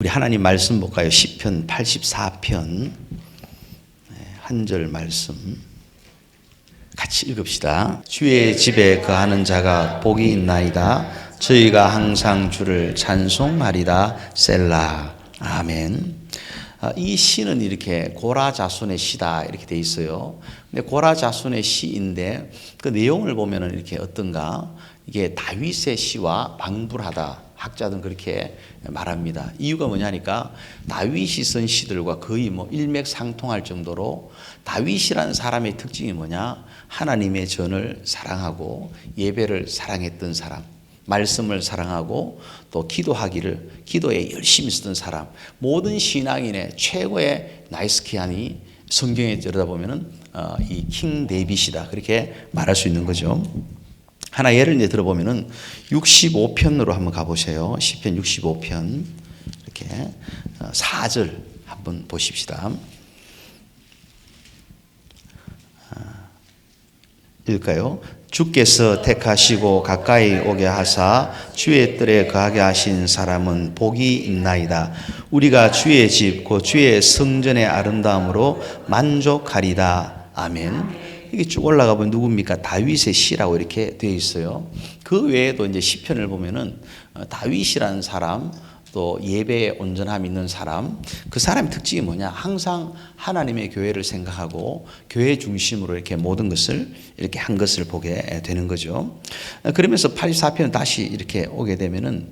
우리 하나님 말씀 볼까요? 시편 84편 한 절 말씀 같이 읽읍시다. 주의 집에 거하는 자가 복이 있나이다. 저희가 항상 주를 찬송하리다. 셀라. 아멘. 이 시는 이렇게 고라자손의 시다 이렇게 돼 있어요. 근데 고라자손의 시인데 그 내용을 보면은 이렇게 어떤가? 이게 다윗의 시와 방불하다. 학자들은 그렇게 말합니다. 이유가 뭐냐니까 다윗이 쓴 시들과 거의 일맥상통할 정도로 다윗이라는 사람의 특징이 뭐냐? 하나님의 전을 사랑하고 예배를 사랑했던 사람, 말씀을 사랑하고 또 기도에 열심히 쓰던 사람, 모든 신앙인의 최고의 나이스키안이 성경에 들여다보면은 이 킹 데이빗이다 그렇게 말할 수 있는 거죠. 하나 예를 이제 들어보면은 65편으로 한번 가보세요. 시편 65편 이렇게 4절 한번 보십시다. 읽을까요? 주께서 택하시고 가까이 오게 하사 주의 뜰에 거하게 하신 사람은 복이 있나이다. 우리가 주의 집 곧 주의 성전의 아름다움으로 만족하리다. 아멘. 이게 쭉 올라가 보면 누굽니까? 다윗의 시라고 이렇게 되어 있어요. 그 외에도 이제 시편을 보면은 다윗이라는 사람, 또 예배에 온전함 있는 사람, 그 사람의 특징이 뭐냐? 항상 하나님의 교회를 생각하고 교회 중심으로 이렇게 모든 것을 이렇게 한 것을 보게 되는 거죠. 그러면서 84편 다시 이렇게 오게 되면은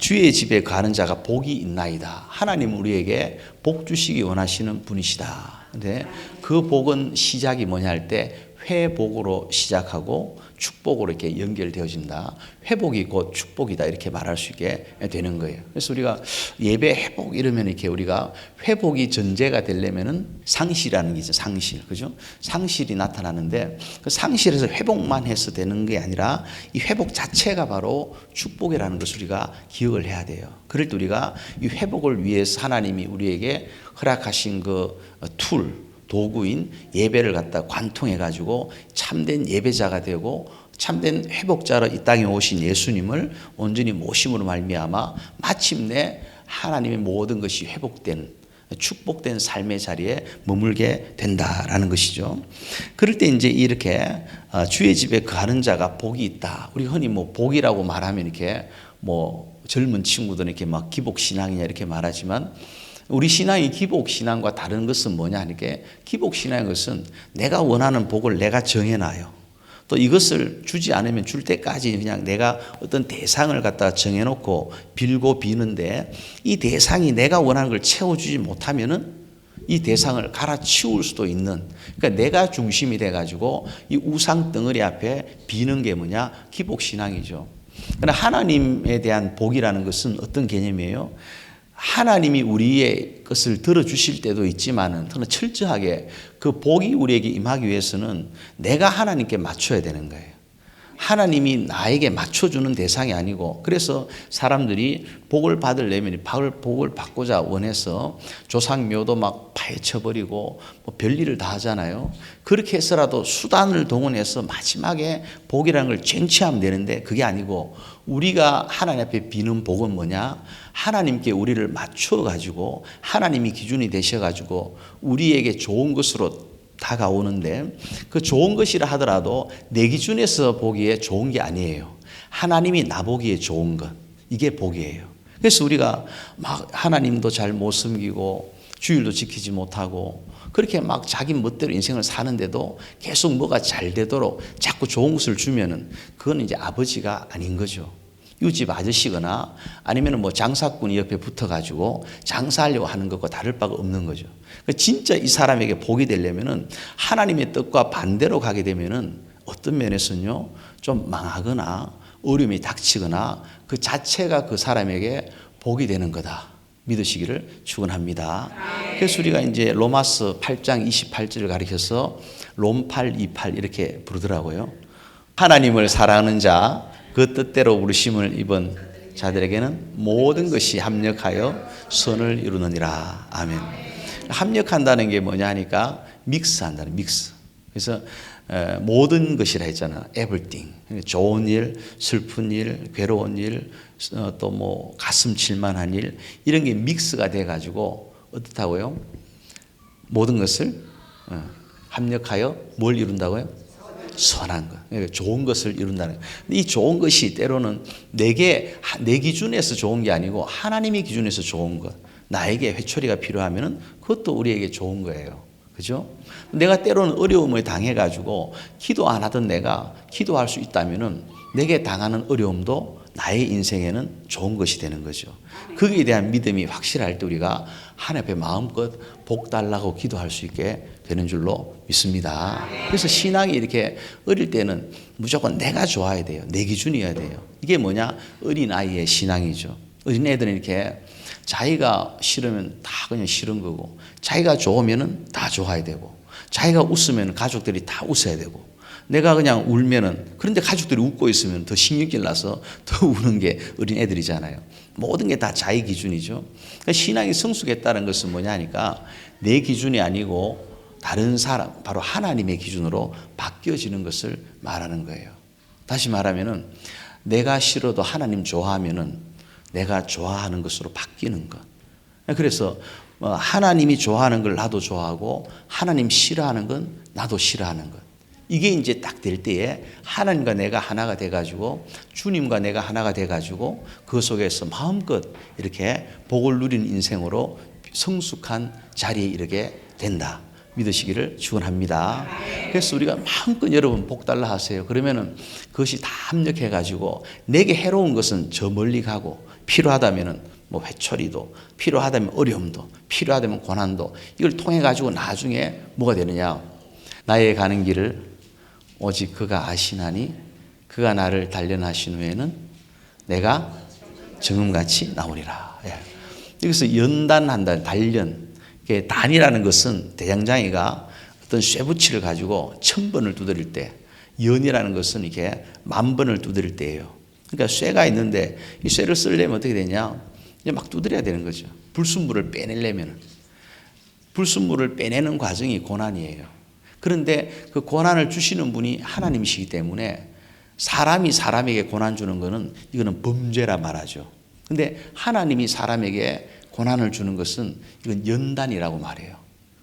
주의 집에 가는 자가 복이 있나이다. 하나님 우리에게 복 주시기 원하시는 분이시다. 근데 그 복은 시작이 뭐냐 할 때 회복으로 시작하고 축복으로 이렇게 연결되어진다. 회복이 곧 축복이다 이렇게 말할 수 있게 되는 거예요. 그래서 우리가 예배 회복 이러면 이렇게 우리가 회복이 전제가 되려면은 상실이라는 게 있죠. 상실, 그죠? 상실이 나타나는데 그 상실에서 회복만 해서 되는 게 아니라 이 회복 자체가 바로 축복이라는 것을 우리가 기억을 해야 돼요. 그럴 때 우리가 이 회복을 위해서 하나님이 우리에게 허락하신 그 도구인 예배를 갖다 관통해 가지고 참된 예배자가 되고 참된 회복자로 이 땅에 오신 예수님을 온전히 모심으로 말미암아 마침내 하나님의 모든 것이 회복된 축복된 삶의 자리에 머물게 된다라는 것이죠. 그럴 때 이제 이렇게 주의 집에 거하는 자가 복이 있다. 우리 흔히 복이라고 말하면 이렇게 젊은 친구들은 이렇게 막 기복신앙이냐 이렇게 말하지만 우리 신앙이 기복신앙과 다른 것은 뭐냐 하니까 기복신앙의 것은 내가 원하는 복을 내가 정해놔요. 또 이것을 주지 않으면 줄 때까지 그냥 내가 어떤 대상을 갖다가 정해놓고 빌고 비는데 이 대상이 내가 원하는 걸 채워주지 못하면은 이 대상을 갈아치울 수도 있는, 그러니까 내가 중심이 돼가지고 이 우상 덩어리 앞에 비는 게 뭐냐? 기복신앙이죠. 그러나 하나님에 대한 복이라는 것은 어떤 개념이에요? 하나님이 우리의 것을 들어주실 때도 있지만은 더는 철저하게 그 복이 우리에게 임하기 위해서는 내가 하나님께 맞춰야 되는 거예요. 하나님이 나에게 맞춰주는 대상이 아니고, 그래서 사람들이 복을 받으려면 복을 받고자 원해서 조상묘도 막 파헤쳐버리고 별일을 다 하잖아요. 그렇게 해서라도 수단을 동원해서 마지막에 복이라는 걸 쟁취하면 되는데 그게 아니고 우리가 하나님 앞에 비는 복은 뭐냐? 하나님께 우리를 맞춰가지고 하나님이 기준이 되셔가지고 우리에게 좋은 것으로 다가오는데 그 좋은 것이라 하더라도 내 기준에서 보기에 좋은 게 아니에요. 하나님이 나보기에 좋은 것, 이게 복이에요. 그래서 우리가 막 하나님도 잘 못 섬기고 주일도 지키지 못하고 그렇게 막 자기 멋대로 인생을 사는데도 계속 뭐가 잘 되도록 자꾸 좋은 것을 주면은 그건 이제 아버지가 아닌 거죠. 이웃집 아저씨거나 아니면 장사꾼이 옆에 붙어가지고 장사하려고 하는 것과 다를 바가 없는 거죠. 진짜 이 사람에게 복이 되려면은 하나님의 뜻과 반대로 가게 되면은 어떤 면에서는요, 좀 망하거나 어려움이 닥치거나 그 자체가 그 사람에게 복이 되는 거다. 믿으시기를 축원합니다. 그래서 우리가 이제 로마서 8장 28절을 가리켜서 롬8 28 이렇게 부르더라고요. 하나님을 사랑하는 자, 그 뜻대로 부르심을 입은 자들에게는 모든 것이 합력하여 선을 이루느니라. 아멘. 합력한다는 게 뭐냐 하니까 믹스한다는 믹스. 그래서 모든 것이라 했잖아. everything. 좋은 일, 슬픈 일, 괴로운 일, 또 뭐 가슴 칠만한 일 이런 게 믹스가 돼가지고 어떻다고요? 모든 것을 합력하여 뭘 이룬다고요? 선한 것. 그러니까 좋은 것을 이룬다는 것. 이 좋은 것이 때로는 내 기준에서 좋은 게 아니고 하나님의 기준에서 좋은 것. 나에게 회초리가 필요하면 그것도 우리에게 좋은 거예요. 그죠? 내가 때로는 어려움을 당해가지고 기도 안 하던 내가 기도할 수 있다면 내게 당하는 어려움도 나의 인생에는 좋은 것이 되는 거죠. 거기에 대한 믿음이 확실할 때 우리가 하나님 앞에 마음껏 복 달라고 기도할 수 있게 되는 줄로 믿습니다. 그래서 신앙이 이렇게 어릴 때는 무조건 내가 좋아야 돼요. 내 기준이어야 돼요. 이게 뭐냐? 어린아이의 신앙이죠. 어린애들은 이렇게 자기가 싫으면 다 그냥 싫은 거고, 자기가 좋으면 다 좋아야 되고, 자기가 웃으면 가족들이 다 웃어야 되고, 내가 그냥 울면은, 그런데 가족들이 웃고 있으면 더 신경질 나서 더 우는 게 어린 애들이잖아요. 모든 게 다 자기 기준이죠. 그러니까 신앙이 성숙했다는 것은 뭐냐 하니까 내 기준이 아니고 다른 사람, 바로 하나님의 기준으로 바뀌어지는 것을 말하는 거예요. 다시 말하면은 내가 싫어도 하나님 좋아하면은 내가 좋아하는 것으로 바뀌는 것. 그래서 하나님이 좋아하는 걸 나도 좋아하고 하나님 싫어하는 건 나도 싫어하는 것. 이게 이제 딱 될 때에 하나님과 내가 하나가 돼가지고 주님과 내가 하나가 돼가지고 그 속에서 마음껏 이렇게 복을 누리는 인생으로 성숙한 자리에 이르게 된다. 믿으시기를 축원합니다. 그래서 우리가 마음껏 여러분 복 달라 하세요. 그러면은 그것이 다 합력해가지고 내게 해로운 것은 저 멀리 가고 필요하다면은 뭐 회초리도 필요하다면 어려움도 필요하다면 고난도 이걸 통해 가지고 나중에 뭐가 되느냐? 나의 가는 길을 오직 그가 아시나니 그가 나를 단련하신 후에는 내가 정음같이 나오리라. 예. 여기서 연단한다, 단련. 단이라는 것은 대장장이가 어떤 쇠붙이를 가지고 1000번을 두드릴 때, 연이라는 것은 이렇게 10,000번을 두드릴 때예요. 그러니까 쇠가 있는데 이 쇠를 쓰려면 어떻게 되냐? 이제 막 두드려야 되는 거죠. 불순물을 빼내려면. 불순물을 빼내는 과정이 고난이에요. 그런데 그 고난을 주시는 분이 하나님이시기 때문에 사람이 사람에게 고난 주는 거는 이거는 범죄라 말하죠. 근데 하나님이 사람에게 고난을 주는 것은 이건 연단이라고 말해요.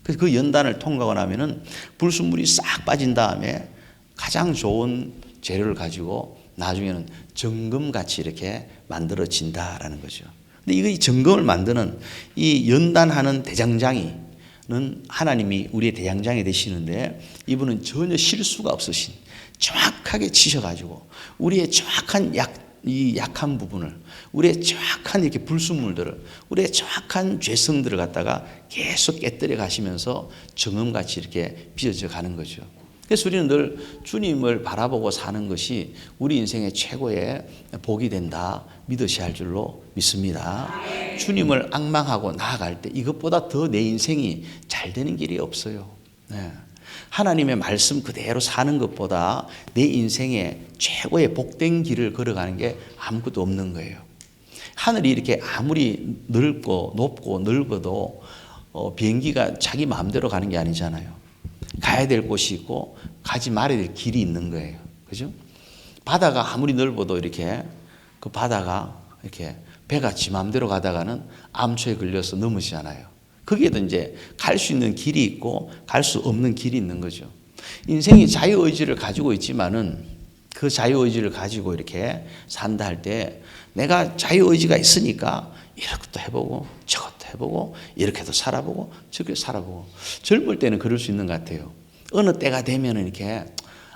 그래서 그 연단을 통과하고 나면은 불순물이 싹 빠진 다음에 가장 좋은 재료를 가지고 나중에는 정금같이 이렇게 만들어진다라는 거죠. 근데 이 정금을 만드는 이 연단하는 대장장이 는 하나님이 우리의 대장장이 되시는데 이분은 전혀 실수가 없으신 정확하게 치셔가지고 우리의 정확한 이 약한 부분을 우리의 정확한 이렇게 불순물들을 우리의 정확한 죄성들을 갖다가 계속 깨뜨려 가시면서 정음같이 이렇게 빚어져 가는 거죠. 그래서 우리는 늘 주님을 바라보고 사는 것이 우리 인생의 최고의 복이 된다 믿으셔야 할 줄로 믿습니다. 주님을 앙망하고 나아갈 때 이것보다 더 내 인생이 잘 되는 길이 없어요. 네. 하나님의 말씀 그대로 사는 것보다 내 인생의 최고의 복된 길을 걸어가는 게 아무것도 없는 거예요. 하늘이 이렇게 아무리 넓고 높고 넓어도 비행기가 자기 마음대로 가는 게 아니잖아요. 가야 될 곳이 있고 가지 말아야 될 길이 있는 거예요. 그죠? 바다가 아무리 넓어도 이렇게 그 바다가 이렇게 배가 지 마음대로 가다가는 암초에 걸려서 넘어지잖아요. 거기에도 이제 갈 수 있는 길이 있고 갈 수 없는 길이 있는 거죠. 인생이 자유의지를 가지고 있지만은 그 자유의지를 가지고 이렇게 산다 할 때 내가 자유의지가 있으니까 이렇게도 해보고 저것도 해보고 이렇게도 살아보고 저렇게 살아보고 젊을 때는 그럴 수 있는 것 같아요. 어느 때가 되면은 이렇게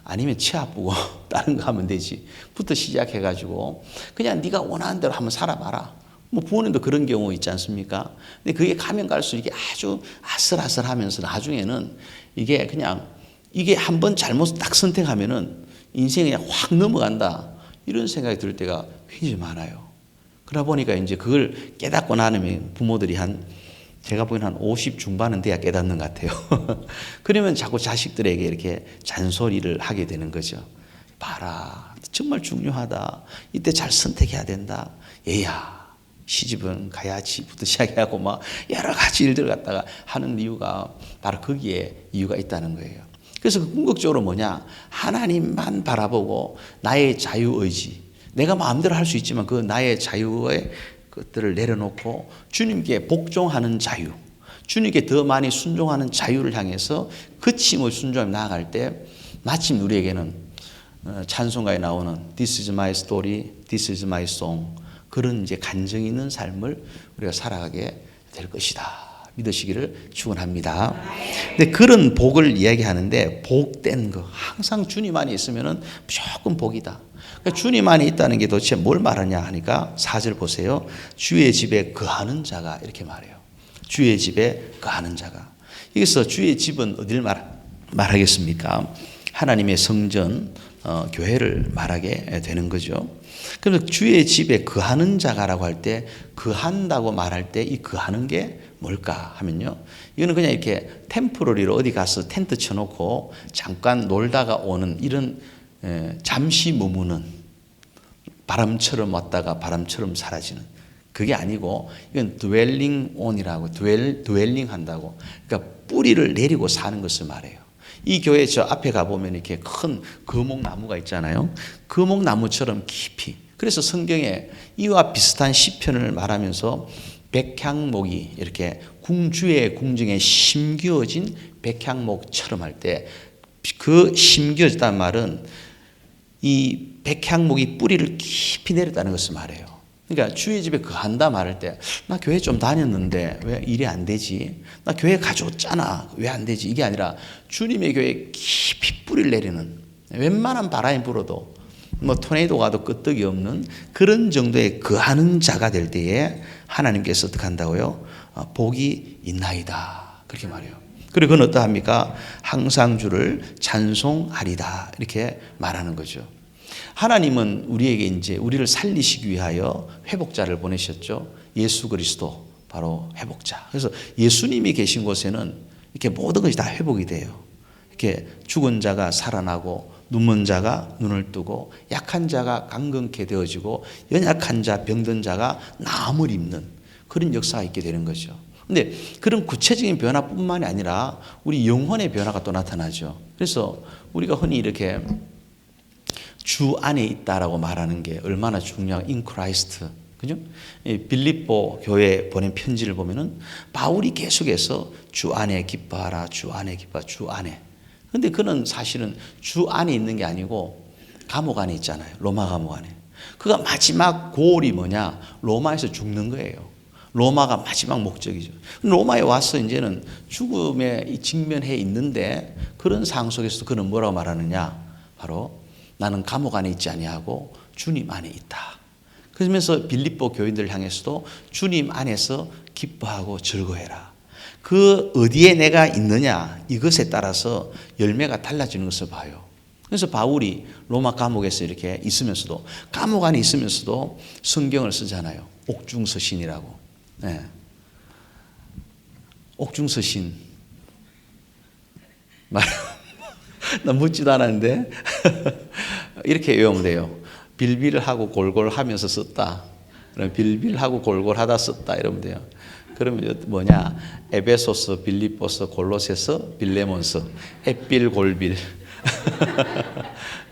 아니면 치 아프고 다른 거 하면 되지 부터 시작해가지고 그냥 네가 원하는 대로 한번 살아봐라. 뭐 부모님도 그런 경우 있지 않습니까? 근데 그게 가면 갈수록 이게 아주 아슬아슬하면서 나중에는 이게 그냥 이게 한번 잘못 딱 선택하면은 인생이 그냥 확 넘어간다 이런 생각이 들 때가 굉장히 많아요. 그러다 보니까 이제 그걸 깨닫고 나면 부모들이 제가 보기엔 한 50 중반은 돼야 깨닫는 것 같아요. 그러면 자꾸 자식들에게 이렇게 잔소리를 하게 되는 거죠. 봐라, 정말 중요하다. 이때 잘 선택해야 된다. 얘야, 시집은 가야지부터 시작하고 막 여러 가지 일들 갖다가 하는 이유가 바로 거기에 이유가 있다는 거예요. 그래서 궁극적으로 뭐냐? 하나님만 바라보고 나의 자유의지, 내가 마음대로 할 수 있지만 그 나의 자유의 것들을 내려놓고 주님께 복종하는 자유, 주님께 더 많이 순종하는 자유를 향해서 거침없이 순종하며 나아갈 때 마침 우리에게는 찬송가에 나오는 This is my story, This is my song, 그런 이제 간증이 있는 삶을 우리가 살아가게 될 것이다 믿으시기를 축원합니다. 근데 그런 복을 이야기하는데 복된 거, 항상 주님 안에 있으면은 무조건 복이다. 그러니까 주님 안에 있다는 게 도대체 뭘 말하냐 하니까 4절 보세요. 주의 집에 거하는 자가 이렇게 말해요. 주의 집에 거하는 자가. 여기서 주의 집은 어디를 말하겠습니까? 하나님의 성전, 교회를 말하게 되는 거죠. 그래서 주의 집에 거하는 자가라고 할 때 거한다고 말할 때 이 거하는 게 뭘까 하면요. 이거는 그냥 이렇게 템포러리로 어디 가서 텐트 쳐놓고 잠깐 놀다가 오는 이런 잠시 머무는 바람처럼 왔다가 바람처럼 사라지는 그게 아니고 이건 dwelling on이라고 dwelling 한다고 그러니까 뿌리를 내리고 사는 것을 말해요. 이 교회 저 앞에 가보면 이렇게 큰 거목나무가 있잖아요. 거목나무처럼 깊이. 그래서 성경에 이와 비슷한 시편을 말하면서 백향목이 이렇게 궁주의 궁중에 심기어진 백향목처럼 할 때 그 심기어졌다는 말은 이 백향목이 뿌리를 깊이 내렸다는 것을 말해요. 그러니까 주의 집에 거한다 말할 때 나 교회 좀 다녔는데 왜 일이 안 되지? 나 교회 가져왔잖아. 왜 안 되지? 이게 아니라 주님의 교회에 깊이 뿌리를 내리는 웬만한 바람이 불어도 뭐 토네이도가 와도 끄떡이 없는 그런 정도의 거하는 자가 될 때에 하나님께서 어떻게 한다고요? 복이 있나이다. 그렇게 말해요. 그리고 그건 어떠합니까? 항상 주를 찬송하리다. 이렇게 말하는 거죠. 하나님은 우리에게 이제 우리를 살리시기 위하여 회복자를 보내셨죠. 예수 그리스도 바로 회복자. 그래서 예수님이 계신 곳에는 이렇게 모든 것이 다 회복이 돼요. 이렇게 죽은 자가 살아나고 눈먼 자가 눈을 뜨고 약한 자가 강건케 되어지고 연약한 자 병든 자가 나음을 입는 그런 역사가 있게 되는 거죠. 근데 그런 구체적인 변화뿐만이 아니라 우리 영혼의 변화가 또 나타나죠. 그래서 우리가 흔히 이렇게 주 안에 있다라고 말하는 게 얼마나 중요한 in Christ. 그죠? 빌립보 교회에 보낸 편지를 보면은 바울이 계속해서 주 안에 기뻐하라, 주 안에 기뻐하라, 주 안에. 근데 그는 사실은 주 안에 있는 게 아니고 감옥 안에 있잖아요. 로마 감옥 안에. 그가 마지막 고울이 뭐냐? 로마에서 죽는 거예요. 로마가 마지막 목적이죠. 로마에 와서 이제는 죽음에 직면해 있는데 그런 상황 속에서 그는 뭐라고 말하느냐? 바로 나는 감옥 안에 있지 아니하고 주님 안에 있다. 그러면서 빌립보 교인들 향해서도 주님 안에서 기뻐하고 즐거워해라. 그 어디에 내가 있느냐 이것에 따라서 열매가 달라지는 것을 봐요. 그래서 바울이 로마 감옥에서 이렇게 있으면서도 감옥 안에 있으면서도 성경을 쓰잖아요. 옥중서신이라고. 네. 옥중서신 나 묻지도 않았는데 이렇게 외우면 돼요. 빌빌하고 골골하면서 썼다. 빌빌하고 골골하다 썼다 이러면 돼요. 그러면 뭐냐? 에베소서, 빌립보서, 골로새서, 빌레몬서, 햇빌골빌.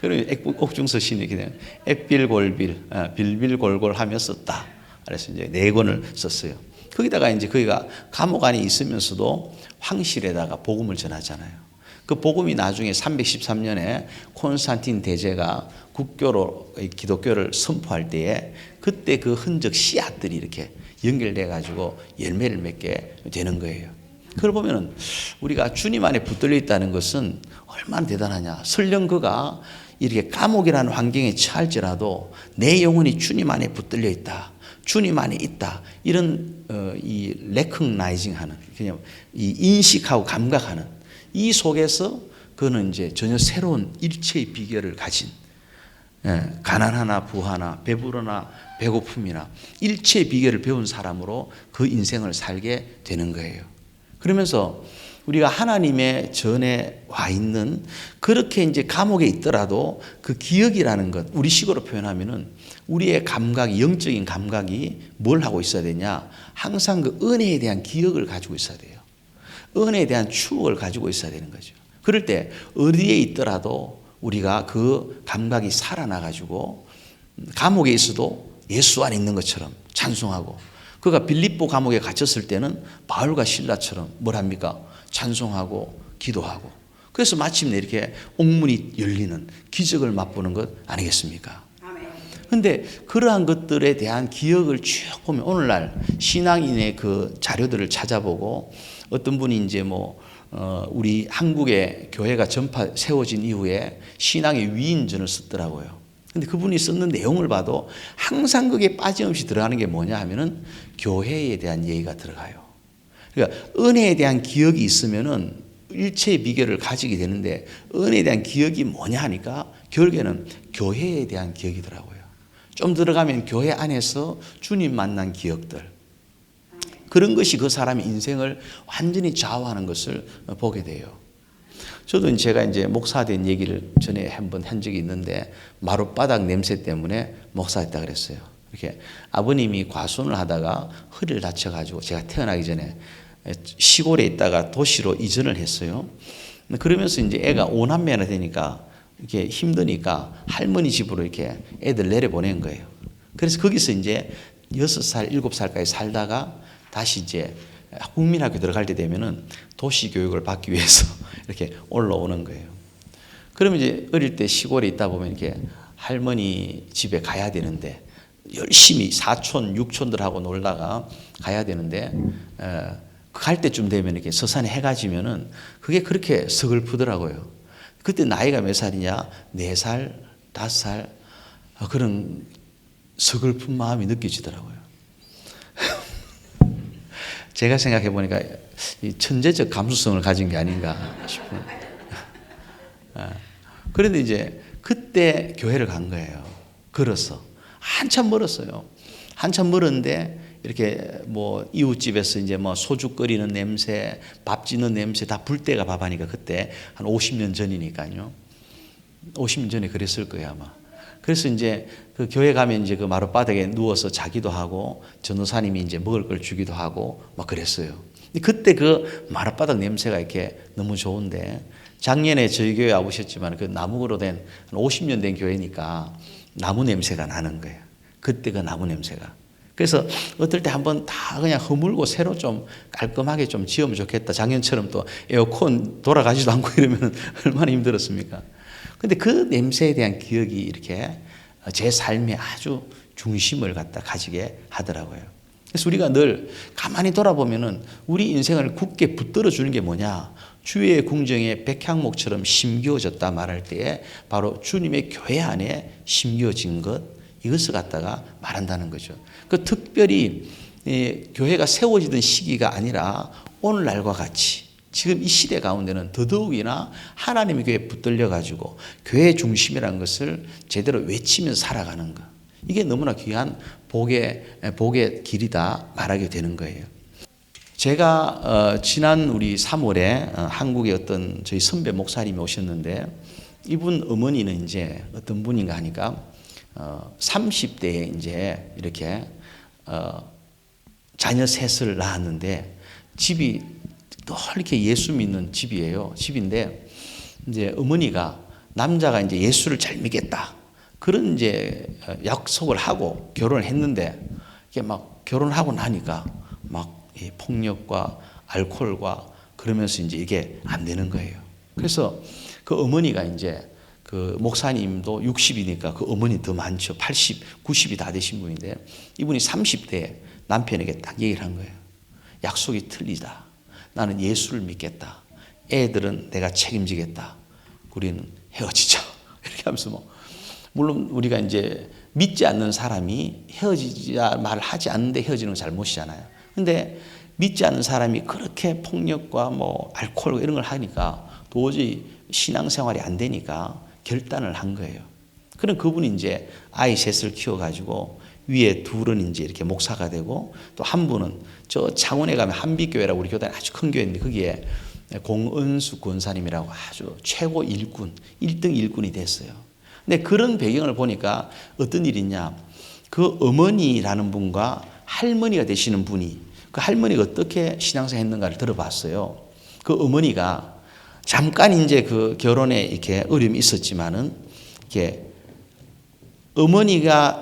그러면 옥중서신이 이렇게 돼요. 햇빌골빌, 빌빌골골하며 썼다. 그래서 이제 4권을 썼어요. 거기다가 이제 거기가 감옥 안에 있으면서도 황실에다가 복음을 전하잖아요. 그 복음이 나중에 313년에 콘스탄틴 대제가 국교로 기독교를 선포할 때에 그때 그 흔적 씨앗들이 이렇게 연결돼 가지고 열매를 맺게 되는 거예요. 그걸 보면은 우리가 주님 안에 붙들려 있다는 것은 얼마나 대단하냐. 설령 그가 이렇게 감옥이라는 환경에 처할지라도 내 영혼이 주님 안에 붙들려 있다. 주님 안에 있다. 이런 이 레커그나이징하는 그냥 이 인식하고 감각하는 이 속에서 그는 이제 전혀 새로운 일체의 비결을 가진 가난하나 부하나 배부르나 배고픔이나 일체의 비결을 배운 사람으로 그 인생을 살게 되는 거예요. 그러면서 우리가 하나님의 전에 와 있는 그렇게 이제 감옥에 있더라도 그 기억이라는 것 우리식으로 표현하면은 우리의 감각이 영적인 감각이 뭘 하고 있어야 되냐? 항상 그 은혜에 대한 기억을 가지고 있어야 돼요. 은혜에 대한 추억을 가지고 있어야 되는 거죠. 그럴 때 어디에 있더라도 우리가 그 감각이 살아나 가지고 감옥에 있어도 예수 안에 있는 것처럼 찬송하고, 그가 빌립보 감옥에 갇혔을 때는 바울과 신라처럼 뭘 합니까? 찬송하고 기도하고. 그래서 마침내 이렇게 옥문이 열리는 기적을 맛보는 것 아니겠습니까? 그런데 그러한 것들에 대한 기억을 쭉 보면 오늘날 신앙인의 그 자료들을 찾아보고, 어떤 분이 이제 우리 한국의 교회가 세워진 이후에 신앙의 위인전을 썼더라고요. 근데 그분이 썼는 내용을 봐도 항상 그게 빠짐없이 들어가는 게 뭐냐 하면은 교회에 대한 얘기가 들어가요. 그러니까 은혜에 대한 기억이 있으면은 일체의 비결을 가지게 되는데, 은혜에 대한 기억이 뭐냐 하니까 결국에는 교회에 대한 기억이더라고요. 좀 들어가면 교회 안에서 주님 만난 기억들, 그런 것이 그 사람의 인생을 완전히 좌우하는 것을 보게 돼요. 저도 제가 이제 목사된 얘기를 전에 한번 한 적이 있는데, 마룻바닥 냄새 때문에 목사했다 그랬어요. 이렇게 아버님이 과순을 하다가 허리를 다쳐가지고 제가 태어나기 전에 시골에 있다가 도시로 이전을 했어요. 그러면서 이제 애가 5남매나 되니까 이렇게 힘드니까 할머니 집으로 이렇게 애들 내려보낸 거예요. 그래서 거기서 이제 6살, 7살까지 살다가 다시 이제 국민학교 들어갈 때 되면은 도시 교육을 받기 위해서 이렇게 올라오는 거예요. 그러면 이제 어릴 때 시골에 있다 보면 이렇게 할머니 집에 가야 되는데, 열심히 사촌, 육촌들하고 놀다가 가야 되는데, 갈 때쯤 되면 이렇게 서산에 해가 지면은 그게 그렇게 서글프더라고요. 그때 나이가 몇 살이냐? 4살, 5살, 그런 서글픈 마음이 느껴지더라고요. 제가 생각해 보니까 천재적 감수성을 가진 게 아닌가 싶은. 그런데 이제 그때 교회를 간 거예요. 걸어서. 한참 멀었어요. 한참 멀었는데 이렇게 이웃집에서 이제 소주 끓이는 냄새, 밥 짓는 냄새 다 불 때가 밥하니까, 그때 한 50년 전이니까요. 50년 전에 그랬을 거예요, 아마. 그래서 이제 그 교회 가면 이제 그 마룻바닥에 누워서 자기도 하고, 전도사님이 이제 먹을 걸 주기도 하고 막 그랬어요. 그때 그 마룻바닥 냄새가 이렇게 너무 좋은데, 작년에 저희 교회 와보셨지만 그 나무로 된 한 50년 된 교회니까 나무 냄새가 나는 거예요. 그때 그 나무 냄새가. 그래서 어떨 때 한번 다 그냥 허물고 새로 좀 깔끔하게 좀 지으면 좋겠다. 작년처럼 또 에어컨 돌아가지도 않고 이러면 얼마나 힘들었습니까? 근데 그 냄새에 대한 기억이 이렇게 제 삶의 아주 중심을 갖다 가지게 하더라고요. 그래서 우리가 늘 가만히 돌아보면은 우리 인생을 굳게 붙들어 주는 게 뭐냐? 주의 궁정에 백향목처럼 심겨졌다 말할 때에 바로 주님의 교회 안에 심겨진 것, 이것을 갖다가 말한다는 거죠. 그 특별히 교회가 세워지던 시기가 아니라 오늘날과 같이 지금 이 시대 가운데는 더더욱이나 하나님의 교회에 붙들려 가지고 교회 중심이라는 것을 제대로 외치면서 살아가는 것, 이게 너무나 귀한 복의 길이다 말하게 되는 거예요. 제가 지난 우리 3월에 한국의 어떤 저희 선배 목사님이 오셨는데, 이분 어머니는 이제 어떤 분인가 하니까 30대에 이제 이렇게 자녀 셋을 낳았는데, 집이 또 이렇게 예수 믿는 집이에요. 집인데 이제 어머니가 남자가 이제 예수를 잘 믿겠다, 그런 이제 약속을 하고 결혼을 했는데, 이게 막 결혼하고 나니까 막 폭력과 알코올과 그러면서 이제 이게 안 되는 거예요. 그래서 그 어머니가 이제 그 목사님도 60이니까 그 어머니 더 많죠. 80, 90이 다 되신 분인데, 이분이 30대에 남편에게 딱 얘기를 한 거예요. 약속이 틀리다. 나는 예수를 믿겠다. 애들은 내가 책임지겠다. 우리는 헤어지자. 이렇게 하면서 물론 우리가 이제 믿지 않는 사람이 헤어지자 말을 하지 않는데 헤어지는 건 잘못이잖아요. 근데 믿지 않는 사람이 그렇게 폭력과 알코올 이런 걸 하니까 도저히 신앙생활이 안 되니까 결단을 한 거예요. 그럼 그분이 이제 아이 셋을 키워가지고 위에 둘은 이제 이렇게 목사가 되고, 또 한 분은 저 창원에 가면 한빛교회라고 우리 교단이 아주 큰 교회인데, 거기에 공은수 권사님이라고 아주 최고 일꾼, 1등 일꾼이 됐어요. 근데 그런 배경을 보니까 어떤 일이 있냐, 그 어머니라는 분과 할머니가 되시는 분이, 그 할머니가 어떻게 신앙생활 했는가를 들어봤어요. 그 어머니가 잠깐 이제 그 결혼에 이렇게 어려움이 있었지만은 이렇게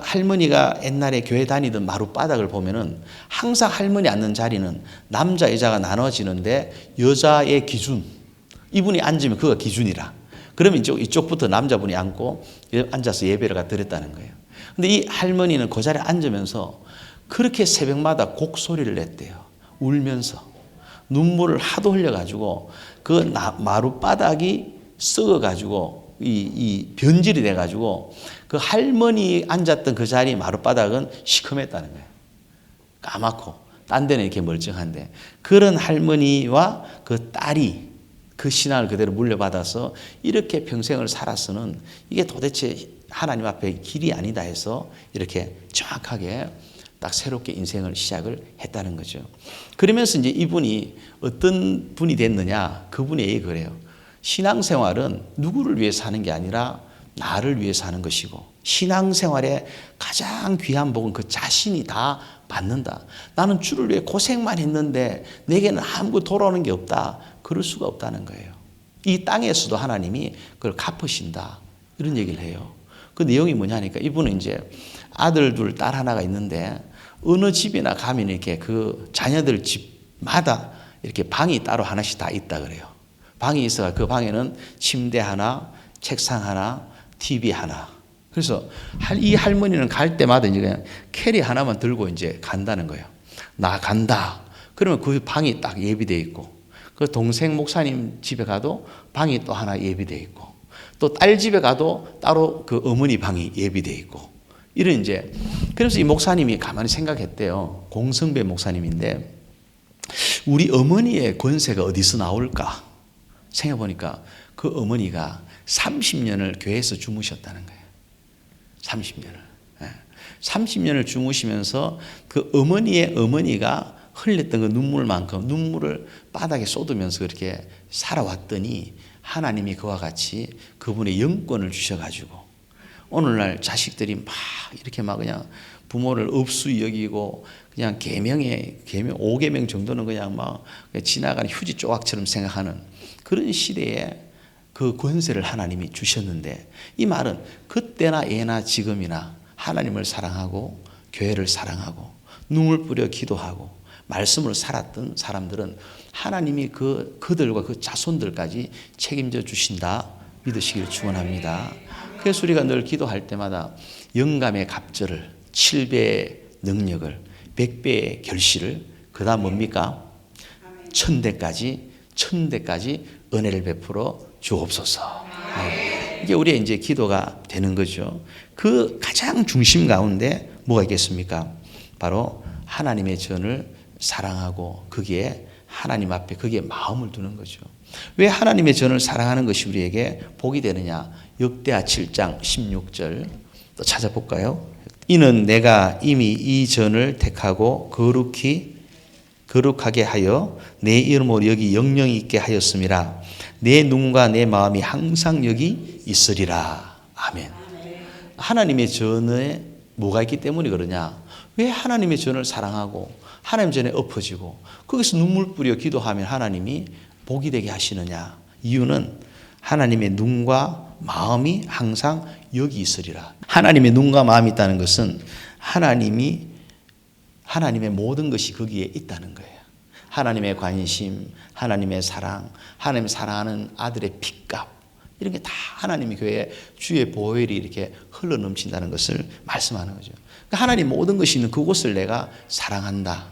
할머니가 옛날에 교회 다니던 마룻바닥을 보면은 항상 할머니 앉는 자리는 남자, 여자가 나눠지는데 여자의 기준, 이분이 앉으면 그가 기준이라. 그러면 이쪽부터 남자분이 앉고 앉아서 예배를 드렸다는 거예요. 근데 이 할머니는 그 자리에 앉으면서 그렇게 새벽마다 곡소리를 냈대요. 울면서. 눈물을 하도 흘려가지고 그 마룻바닥이 썩어가지고 이 변질이 돼가지고 그 할머니 앉았던 그 자리 마룻바닥은 시커맸다는 거예요. 까맣고 딴 데는 이렇게 멀쩡한데 그런 할머니와 그 딸이 그 신앙을 그대로 물려받아서 이렇게 평생을 살았으는 이게 도대체 하나님 앞에 길이 아니다 해서 이렇게 정확하게 딱 새롭게 인생을 시작을 했다는 거죠. 그러면서 이제 이분이 어떤 분이 됐느냐, 그분의 얘기 그래요. 신앙생활은 누구를 위해서 하는 게 아니라 나를 위해서 하는 것이고, 신앙생활의 가장 귀한 복은 그 자신이 다 받는다. 나는 주를 위해 고생만 했는데 내게는 아무것도 돌아오는 게 없다. 그럴 수가 없다는 거예요. 이 땅에서도 하나님이 그걸 갚으신다. 이런 얘기를 해요. 그 내용이 뭐냐니까 이분은 이제 아들 둘, 딸 하나가 있는데 어느 집이나 가면 이렇게 그 자녀들 집마다 이렇게 방이 따로 하나씩 다 있다 그래요. 방이 있어가 그 방에는 침대 하나, 책상 하나, TV 하나. 그래서 이 할머니는 갈 때마다 이제 그냥 캐리 하나만 들고 이제 간다는 거예요. 나 간다. 그러면 그 방이 딱 예비되어 있고, 그 동생 목사님 집에 가도 방이 또 하나 예비되어 있고, 또 딸 집에 가도 따로 그 어머니 방이 예비되어 있고, 이런 이제, 그래서 이 목사님이 가만히 생각했대요. 공성배 목사님인데, 우리 어머니의 권세가 어디서 나올까? 생각해보니까 그 어머니가 30년을 교회에서 주무셨다는 거예요. 30년을. 30년을 주무시면서 그 어머니의 어머니가 흘렸던 그 눈물만큼 눈물을 바닥에 쏟으면서 그렇게 살아왔더니 하나님이 그와 같이 그분의 영권을 주셔가지고 오늘날 자식들이 막 이렇게 막 그냥 부모를 업수 여기고 그냥 계명 5계명 정도는 그냥 막 지나가는 휴지 조각처럼 생각하는 그런 시대에 그 권세를 하나님이 주셨는데, 이 말은 그때나 예나 지금이나 하나님을 사랑하고 교회를 사랑하고 눈물 뿌려 기도하고 말씀으로 살았던 사람들은 하나님이 그들과 그 자손들까지 책임져 주신다 믿으시기를 축원합니다. 그래서 우리가 늘 기도할 때마다 영감의 갑절을 7배의 능력을 100배의 결실을 그다음 뭡니까? 천대까지 은혜를 베풀어 주옵소서. 이게 우리의 이제 기도가 되는 거죠. 그 가장 중심 가운데 뭐가 있겠습니까? 바로 하나님의 전을 사랑하고 거기에 하나님 앞에 거기에 마음을 두는 거죠. 왜 하나님의 전을 사랑하는 것이 우리에게 복이 되느냐? 역대하 7장 16절 또 찾아볼까요? 이는 내가 이미 이 전을 택하고 거룩하게 하여 내 이름으로 여기 영영이 있게 하였음이라. 내 눈과 내 마음이 항상 여기 있으리라. 아멘. 하나님의 전에 뭐가 있기 때문에 그러냐? 왜 하나님의 전을 사랑하고 하나님 전에 엎어지고 거기서 눈물 뿌려 기도하면 하나님이 복이 되게 하시느냐? 이유는 하나님의 눈과 마음이 항상 여기 있으리라. 하나님의 눈과 마음이 있다는 것은 하나님의 모든 것이 거기에 있다는 거예요. 하나님의 관심, 하나님의 사랑, 하나님 사랑하는 아들의 핏값, 이런 게 다 하나님의 교회에 주의 보혈이 이렇게 흘러넘친다는 것을 말씀하는 거죠. 그러니까 하나님 모든 것이 있는 그곳을 내가 사랑한다.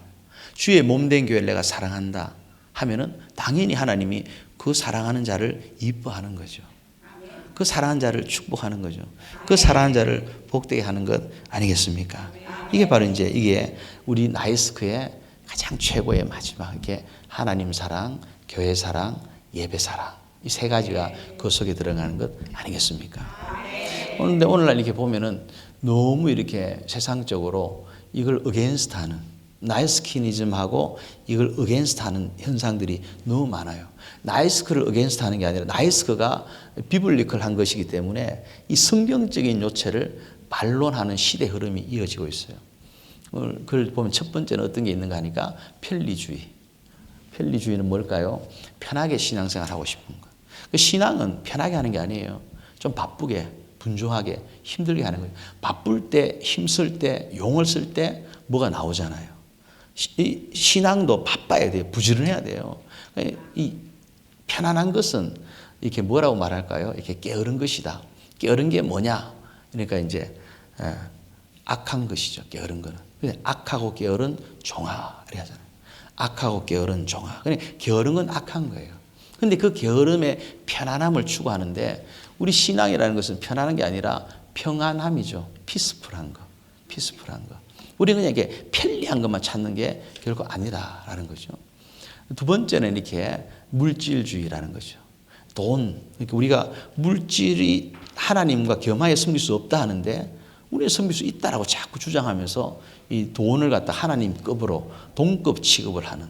주의 몸된 교회를 내가 사랑한다 하면은 당연히 하나님이 그 사랑하는 자를 이뻐하는 거죠. 그 사랑하는 자를 축복하는 거죠. 그 사랑하는 자를 복되게 하는 것 아니겠습니까? 이게 바로 이제 이게 우리 나이스크의 가장 최고의 마지막 이게 하나님 사랑, 교회 사랑, 예배 사랑, 이 세 가지가 그 속에 들어가는 것 아니겠습니까? 그런데 오늘날 이렇게 보면은 너무 이렇게 세상적으로 이걸 어게인스트 하는 나이스키니즘하고 이걸 어게인스트 하는 현상들이 너무 많아요. 나이스크를 어게인스트 하는 게 아니라 나이스크가 비블리컬한 것이기 때문에 이 성경적인 요체를 반론하는 시대 흐름이 이어지고 있어요. 그걸 보면 첫 번째는 어떤 게 있는가 하니까 편리주의. 편리주의는 뭘까요? 편하게 신앙생활 하고 싶은 거. 그 신앙은 편하게 하는 게 아니에요. 좀 바쁘게, 분주하게 힘들게 하는 거예요. 바쁠 때, 힘쓸 때, 용을 쓸 때 뭐가 나오잖아요. 이 신앙도 바빠야 돼요. 부지런해야 돼요. 이 편안한 것은 이렇게 뭐라고 말할까요? 이렇게 게으른 것이다. 게으른 게 뭐냐? 그러니까 이제 악한 것이죠. 게으른 거는. 악하고 게으른 종아 이렇게 하잖아요. 악하고 게으른 종아. 그러니까 게으른 건 악한 거예요. 근데 그 게으름의 편안함을 추구하는데 우리 신앙이라는 것은 편안한 게 아니라 평안함이죠. 피스풀한 거. 피스풀한 거. 우리는 그냥 이렇게 편리한 것만 찾는 게 결코 아니다라는 거죠. 두 번째는 이렇게 물질주의라는 거죠. 돈. 그러니까 우리가 물질이 하나님과 겸하여 섬길 수 없다 하는데 우리는 섬길 수 있다라고 자꾸 주장하면서 이 돈을 갖다 하나님급으로 돈급 취급을 하는.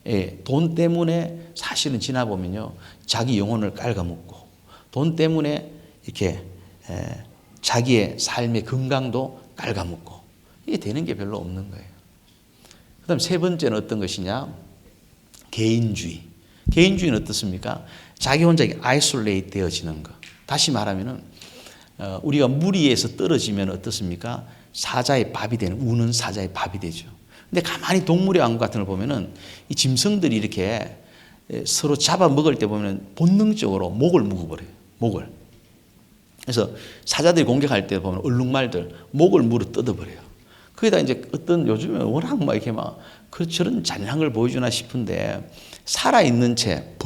예, 돈 때문에 사실은 지나보면요. 자기 영혼을 깔아먹고 돈 때문에 이렇게 자기의 삶의 건강도 깔아먹고 이게 되는 게 별로 없는 거예요. 그 다음 세 번째는 어떤 것이냐? 개인주의. 개인주의는 어떻습니까? 자기 혼자 아이솔레이트 되어지는 거. 다시 말하면은 우리가 무리에서 떨어지면 어떻습니까? 사자의 밥이 되는, 우는 사자의 밥이 되죠. 근데 가만히 동물의 왕국 같은 걸 보면은 이 짐승들이 이렇게 서로 잡아 먹을 때 보면 본능적으로 목을 묶어버려요. 목을. 그래서 사자들이 공격할 때 보면 얼룩말들 목을 물어 뜯어버려요. 거기다 이제 어떤 요즘에 워낙 막 이렇게 막 저런 잔인한 걸 보여주나 싶은데 살아있는 채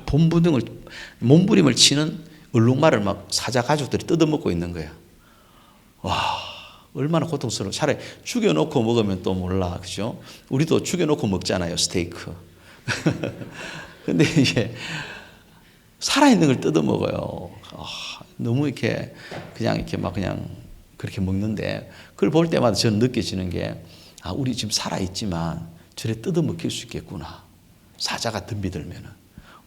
본부등을 몸부림을 치는 얼룩말을 막 사자 가족들이 뜯어먹고 있는 거야. 와, 얼마나 고통스러워. 차라리 죽여놓고 먹으면 또 몰라, 그죠? 우리도 죽여놓고 먹잖아요, 스테이크. 근데 이게 살아있는 걸 뜯어먹어요. 너무 이렇게 그냥 이렇게 막 그냥 그렇게 먹는데 그걸 볼 때마다 저는 느껴지는 게 우리 지금 살아있지만 저래 뜯어먹힐 수 있겠구나. 사자가 덤비들면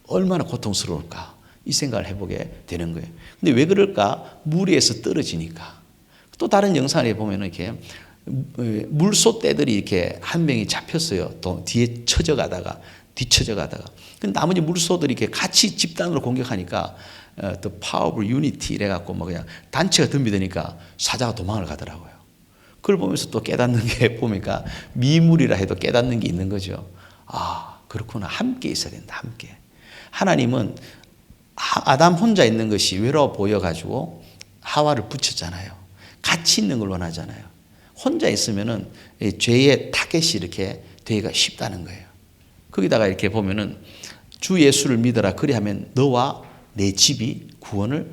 얼마나 고통스러울까 이 생각을 해보게 되는 거예요. 근데 왜 그럴까? 무리에서 떨어지니까. 또 다른 영상에 보면 이렇게 물소 떼들이 이렇게 한 명이 잡혔어요. 또 뒤에 뒤쳐져 가다가. 근데 나머지 물소들이 이렇게 같이 집단으로 공격하니까 The Power of Unity 이래갖고 뭐 그냥 단체가 덤비더니까 사자가 도망을 가더라고요. 그걸 보면서 또 깨닫는 게 보니까 미물이라 해도 깨닫는 게 있는 거죠. 그렇구나. 함께 있어야 된다. 함께. 하나님은 아담 혼자 있는 것이 외로워 보여가지고 하와를 붙였잖아요. 같이 있는 걸 원하잖아요. 혼자 있으면은 죄의 타겟이 이렇게 되기가 쉽다는 거예요. 거기다가 이렇게 보면은 주 예수를 믿어라. 그리하면 너와 내 집이 구원을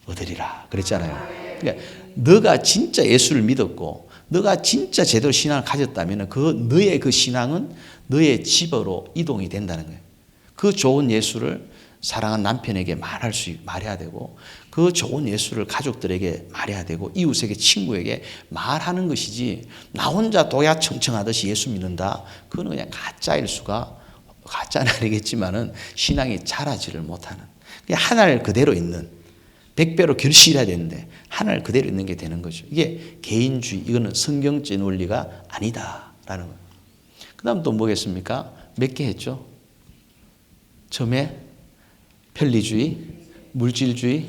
얻으리라. 그랬잖아요. 그러니까 너가 진짜 예수를 믿었고 너가 진짜 제대로 신앙을 가졌다면 너의 그 신앙은 너의 집으로 이동이 된다는 거예요. 그 좋은 예수를 사랑하는 남편에게 말해야 되고 그 좋은 예수를 가족들에게 말해야 되고 이웃에게 친구에게 말하는 것이지 나 혼자 도야청청하듯이 예수 믿는다. 그건 그냥 가짜는 아니겠지만은 신앙이 자라지를 못하는 그냥 하늘 그대로 있는 100배로 결실해야 되는데 하늘 그대로 있는 게 되는 거죠. 이게 개인주의, 이거는 성경적인 원리가 아니다라는 거예요. 그 다음 또 뭐겠습니까? 몇 개 했죠? 처음에 편리주의, 물질주의,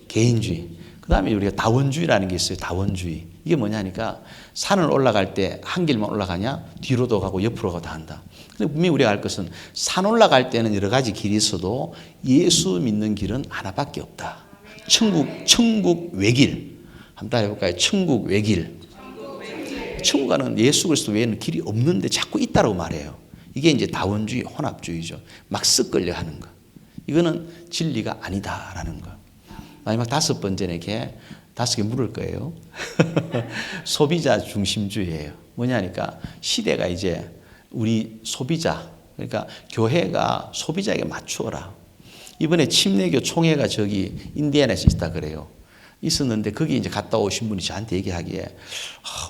개인주의. 그 다음에 우리가 다원주의라는 게 있어요. 다원주의. 이게 뭐냐니까 산을 올라갈 때 한 길만 올라가냐? 뒤로도 가고 옆으로 가도 다 한다. 근데 분명히 우리가 알 것은 산 올라갈 때는 여러 가지 길이 있어도 예수 믿는 길은 하나밖에 없다. 천국 외길. 한번 해볼까요? 천국 외길. 천국 가는 예수 그리스도 외에는 길이 없는데 자꾸 있다라고 말해요. 이게 이제 다원주의, 혼합주의죠. 막 쓱걸려 하는 거. 이거는 진리가 아니다라는 거. 마지막 다섯 번째는 이렇게 5개 물을 거예요. 소비자 중심주의예요. 뭐냐니까 시대가 이제 우리 소비자, 그러니까 교회가 소비자에게 맞추어라. 이번에 침례교 총회가 저기 인디애나에서 있다 그래요. 있었는데 거기 이제 갔다 오신 분이 저한테 얘기하기에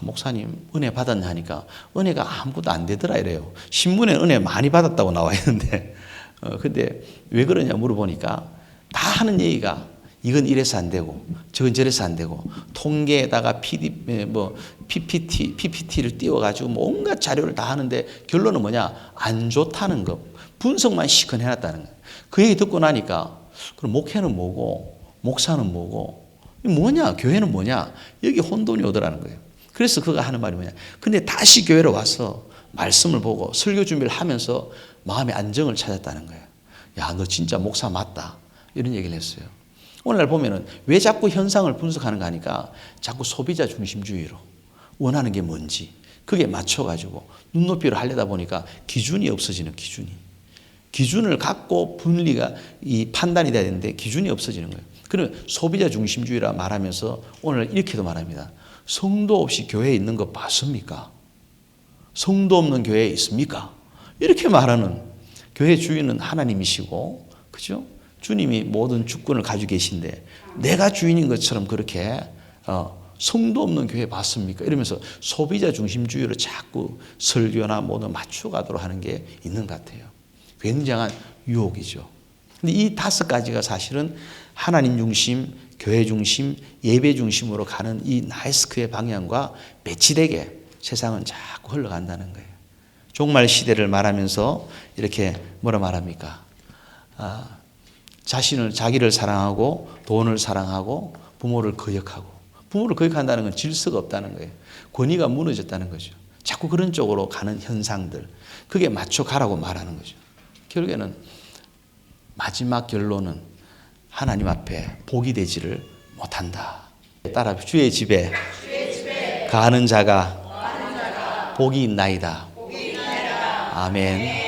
목사님 은혜 받았냐 하니까 은혜가 아무것도 안 되더라 이래요. 신문에 은혜 많이 받았다고 나와 있는데 근데 왜 그러냐 물어보니까 다 하는 얘기가 이건 이래서 안 되고 저건 저래서 안 되고 통계에다가 PPT를 띄워가지고 온갖 자료를 다 하는데 결론은 뭐냐? 안 좋다는 거. 분석만 시큰 해놨다는 거예요. 그 얘기 듣고 나니까 그럼 목회는 뭐고 목사는 뭐고, 뭐냐, 교회는 뭐냐, 여기 혼돈이 오더라는 거예요. 그래서 그가 하는 말이 뭐냐, 근데 다시 교회로 와서 말씀을 보고 설교 준비를 하면서 마음의 안정을 찾았다는 거예요. 야, 너 진짜 목사 맞다, 이런 얘기를 했어요. 오늘날 보면은 왜 자꾸 현상을 분석하는가 하니까 자꾸 소비자 중심주의로 원하는 게 뭔지 그게 맞춰가지고 눈높이로 하려다 보니까 기준이 없어지는, 기준을 갖고 분리가 이 판단이 돼야 되는데 기준이 없어지는 거예요. 그러면 소비자 중심주의라 말하면서 오늘 이렇게도 말합니다. 성도 없이 교회에 있는 거 봤습니까? 성도 없는 교회에 있습니까? 이렇게 말하는, 교회 주인은 하나님이시고, 그죠? 주님이 모든 주권을 가지고 계신데 내가 주인인 것처럼 그렇게 성도 없는 교회 봤습니까? 이러면서 소비자 중심주의로 자꾸 설교나 뭐든 맞춰가도록 하는 게 있는 것 같아요. 굉장한 유혹이죠. 근데 이 5가지가 사실은 하나님 중심, 교회 중심, 예배 중심으로 가는 이 나이스크의 방향과 매치되게 세상은 자꾸 흘러간다는 거예요. 종말 시대를 말하면서 이렇게 뭐라 말합니까? 자기를 사랑하고 돈을 사랑하고 부모를 거역하고, 부모를 거역한다는 건 질서가 없다는 거예요. 권위가 무너졌다는 거죠. 자꾸 그런 쪽으로 가는 현상들, 그게 맞춰 가라고 말하는 거죠. 결국에는 마지막 결론은 하나님 앞에 복이 되지를 못한다. 따라 주의 집에 가는 자가 복이 있나이다. 아멘.